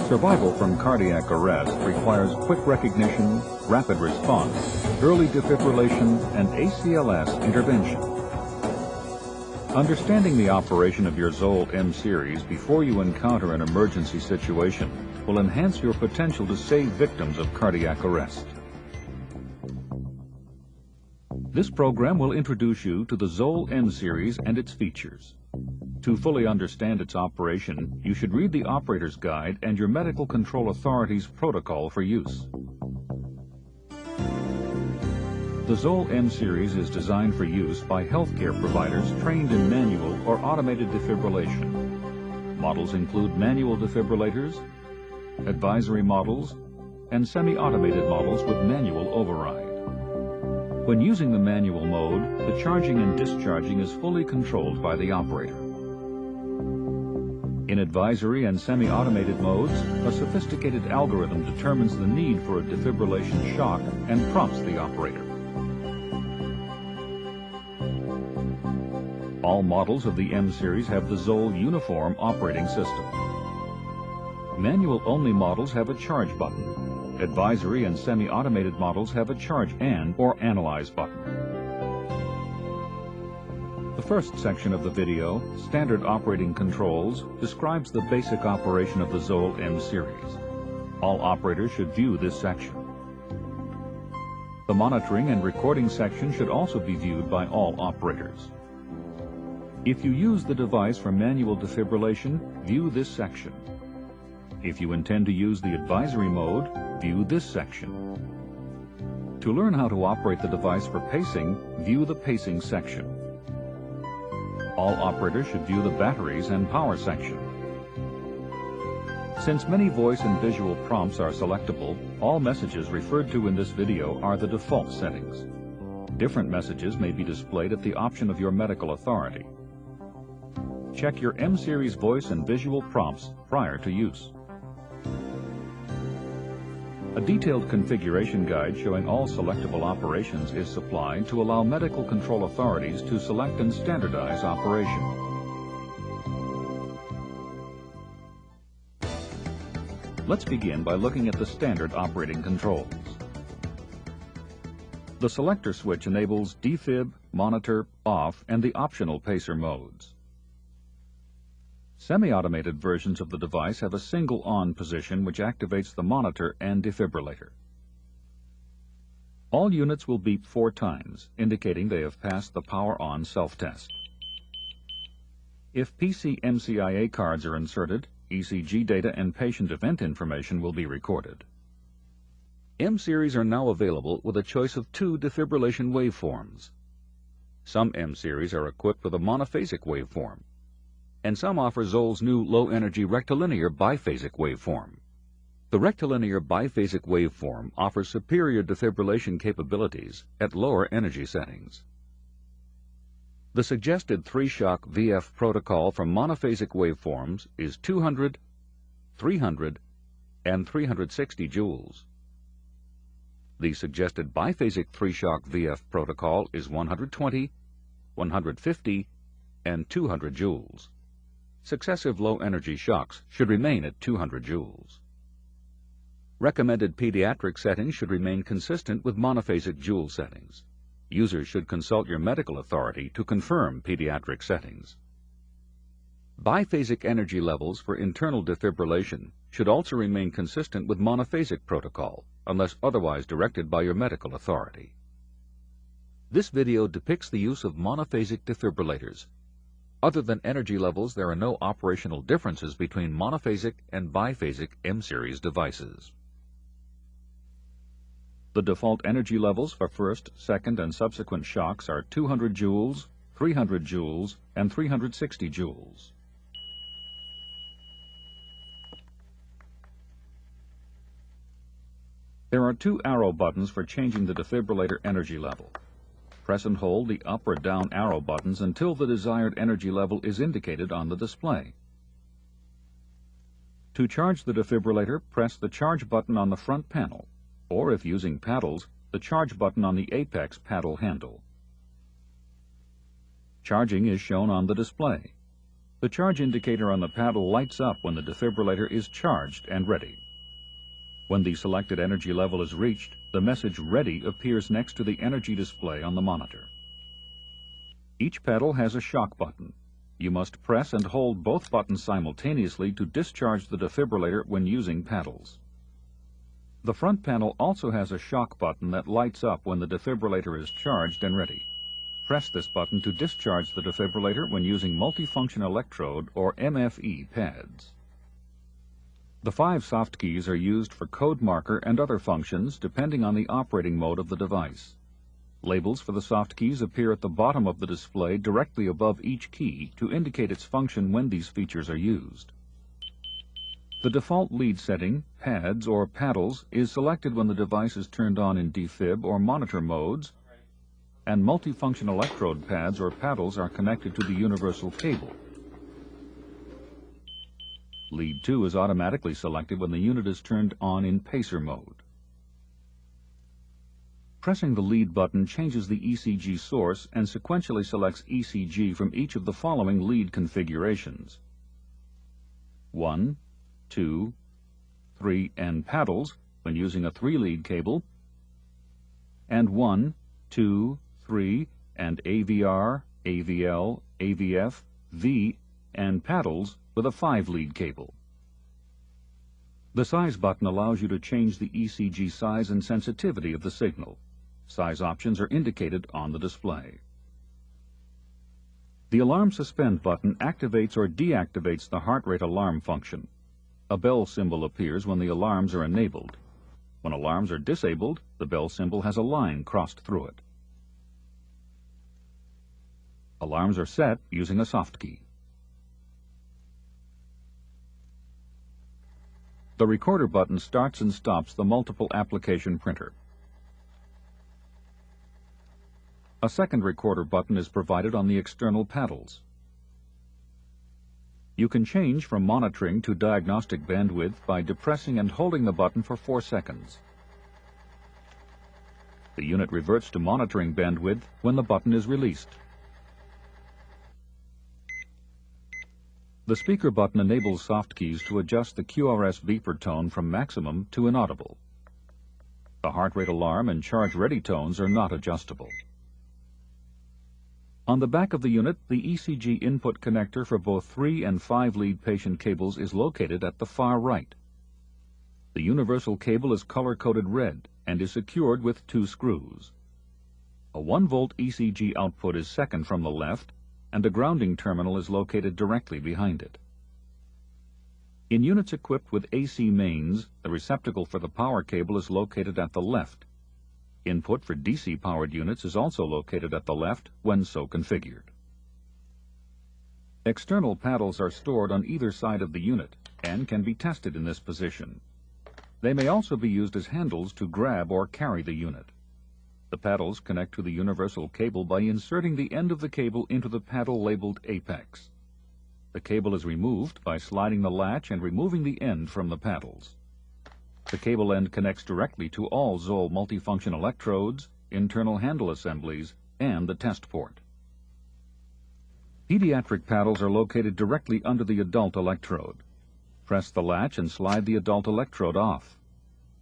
Survival from cardiac arrest requires quick recognition, rapid response, early defibrillation, and ACLS intervention. Understanding the operation of your Zoll M series before you encounter an emergency situation will enhance your potential to save victims of cardiac arrest. This program will introduce you to the Zoll M series and its features. To fully understand its operation, you should read the operator's guide and your medical control authority's protocol for use. The Zoll M series is designed for use by healthcare providers trained in manual or automated defibrillation. Models include manual defibrillators, advisory models, and semi-automated models with manual override. When using the manual mode, the charging and discharging is fully controlled by the operator. In advisory and semi-automated modes, a sophisticated algorithm determines the need for a defibrillation shock and prompts the operator. All models of the M series have the Zoll Uniform operating system. Manual-only models have a charge button. Advisory and semi-automated models have a charge and or analyze button. The first section of the video, Standard Operating Controls, describes the basic operation of the Zoll M series. All operators should view this section. The monitoring and recording section should also be viewed by all operators. If you use the device for manual defibrillation, view this section. If you intend to use the advisory mode, view this section. To learn how to operate the device for pacing, view the pacing section. All operators should view the batteries and power section. Since many voice and visual prompts are selectable, all messages referred to in this video are the default settings. Different messages may be displayed at the option of your medical authority. Check your M series voice and visual prompts prior to use. A detailed configuration guide showing all selectable operations is supplied to allow medical control authorities to select and standardize operation. Let's begin by looking at the standard operating controls. The selector switch enables defib, monitor, off, and the optional pacer modes. Semi-automated versions of the device have a single on position which activates the monitor and defibrillator. All units will beep 4 times, indicating they have passed the power on self-test. If PC-MCIA cards are inserted, ECG data and patient event information will be recorded. M series are now available with a choice of 2 defibrillation waveforms. Some M series are equipped with a monophasic waveform, and some offer Zoll's new low-energy rectilinear biphasic waveform. The rectilinear biphasic waveform offers superior defibrillation capabilities at lower energy settings. The suggested 3-shock VF protocol for monophasic waveforms is 200, 300, and 360 joules. The suggested biphasic 3-shock VF protocol is 120, 150, and 200 joules. Successive low-energy shocks should remain at 200 joules. Recommended pediatric settings should remain consistent with monophasic joule settings. Users should consult your medical authority to confirm pediatric settings. Biphasic energy levels for internal defibrillation should also remain consistent with monophasic protocol, unless otherwise directed by your medical authority. This video depicts the use of monophasic defibrillators. Other than energy levels, there are no operational differences between monophasic and biphasic M-series devices. The default energy levels for first, second, and subsequent shocks are 200 joules, 300 joules, and 360 joules. There are 2 arrow buttons for changing the defibrillator energy level. Press and hold the up or down arrow buttons until the desired energy level is indicated on the display. To charge the defibrillator, press the charge button on the front panel, or if using paddles, the charge button on the apex paddle handle. Charging is shown on the display. The charge indicator on the paddle lights up when the defibrillator is charged and ready. When the selected energy level is reached, the message "Ready" appears next to the energy display on the monitor. Each paddle has a shock button. You must press and hold both buttons simultaneously to discharge the defibrillator when using paddles. The front panel also has a shock button that lights up when the defibrillator is charged and ready. Press this button to discharge the defibrillator when using multifunction electrode or MFE pads. The 5 soft keys are used for code marker and other functions depending on the operating mode of the device. Labels for the soft keys appear at the bottom of the display directly above each key to indicate its function when these features are used. The default lead setting, pads or paddles, is selected when the device is turned on in defib or monitor modes, and multifunction electrode pads or paddles are connected to the universal cable. Lead 2 is automatically selected when the unit is turned on in pacer mode. Pressing the lead button changes the ECG source and sequentially selects ECG from each of the following lead configurations: 1, 2, 3, and paddles when using a 3-lead cable, and 1, 2, 3, and AVR, AVL, AVF, V, and paddles with a 5-lead cable. The size button allows you to change the ECG size and sensitivity of the signal. Size options are indicated on the display. The Alarm Suspend button activates or deactivates the heart rate alarm function. A bell symbol appears when the alarms are enabled. When alarms are disabled, the bell symbol has a line crossed through it. Alarms are set using a soft key. The recorder button starts and stops the multiple application printer. A second recorder button is provided on the external paddles. You can change from monitoring to diagnostic bandwidth by depressing and holding the button for 4 seconds. The unit reverts to monitoring bandwidth when the button is released. The speaker button enables soft keys to adjust the QRS beeper tone from maximum to inaudible. The heart rate alarm and charge ready tones are not adjustable. On the back of the unit, the ECG input connector for both 3 and 5-lead patient cables is located at the far right. The universal cable is color-coded red and is secured with 2 screws. A 1-volt ECG output is second from the left, and a grounding terminal is located directly behind it. In units equipped with AC mains, the receptacle for the power cable is located at the left. Input for DC-powered units is also located at the left when so configured. External paddles are stored on either side of the unit and can be tested in this position. They may also be used as handles to grab or carry the unit. The paddles connect to the universal cable by inserting the end of the cable into the paddle labeled Apex. The cable is removed by sliding the latch and removing the end from the paddles. The cable end connects directly to all Zoll multifunction electrodes, internal handle assemblies, and the test port. Pediatric paddles are located directly under the adult electrode. Press the latch and slide the adult electrode off.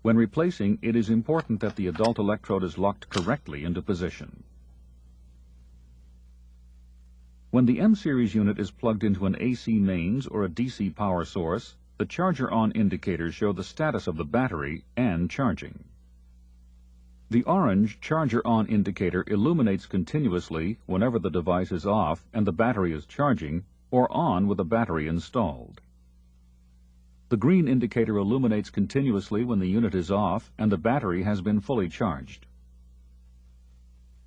When replacing, it is important that the adult electrode is locked correctly into position. When the M-Series unit is plugged into an AC mains or a DC power source, the charger-on indicators show the status of the battery and charging. The orange charger-on indicator illuminates continuously whenever the device is off and the battery is charging, or on with the battery installed. The green indicator illuminates continuously when the unit is off and the battery has been fully charged.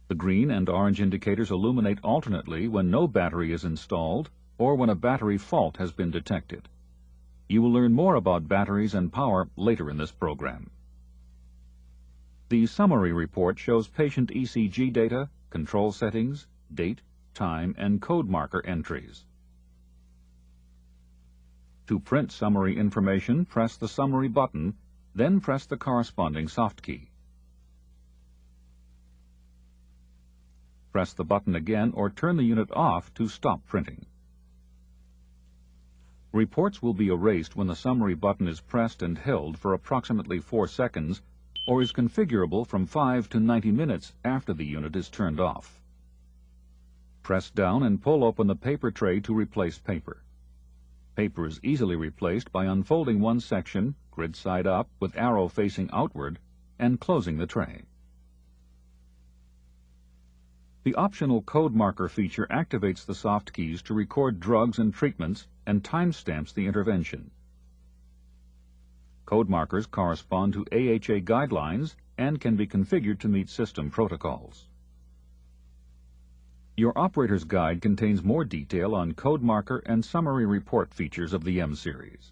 The green and orange indicators illuminate alternately when no battery is installed or when a battery fault has been detected. You will learn more about batteries and power later in this program. The summary report shows patient ECG data, control settings, date, time, and code marker entries. To print summary information, press the Summary button, then press the corresponding soft key. Press the button again or turn the unit off to stop printing. Reports will be erased when the summary button is pressed and held for approximately 4 seconds or is configurable from 5 to 90 minutes after the unit is turned off. Press down and pull open the paper tray to replace paper. Paper is easily replaced by unfolding one section, grid side up with arrow facing outward, and closing the tray. The optional code marker feature activates the soft keys to record drugs and treatments and timestamps the intervention. Code markers correspond to AHA guidelines and can be configured to meet system protocols. Your operator's guide contains more detail on code marker and summary report features of the M-Series.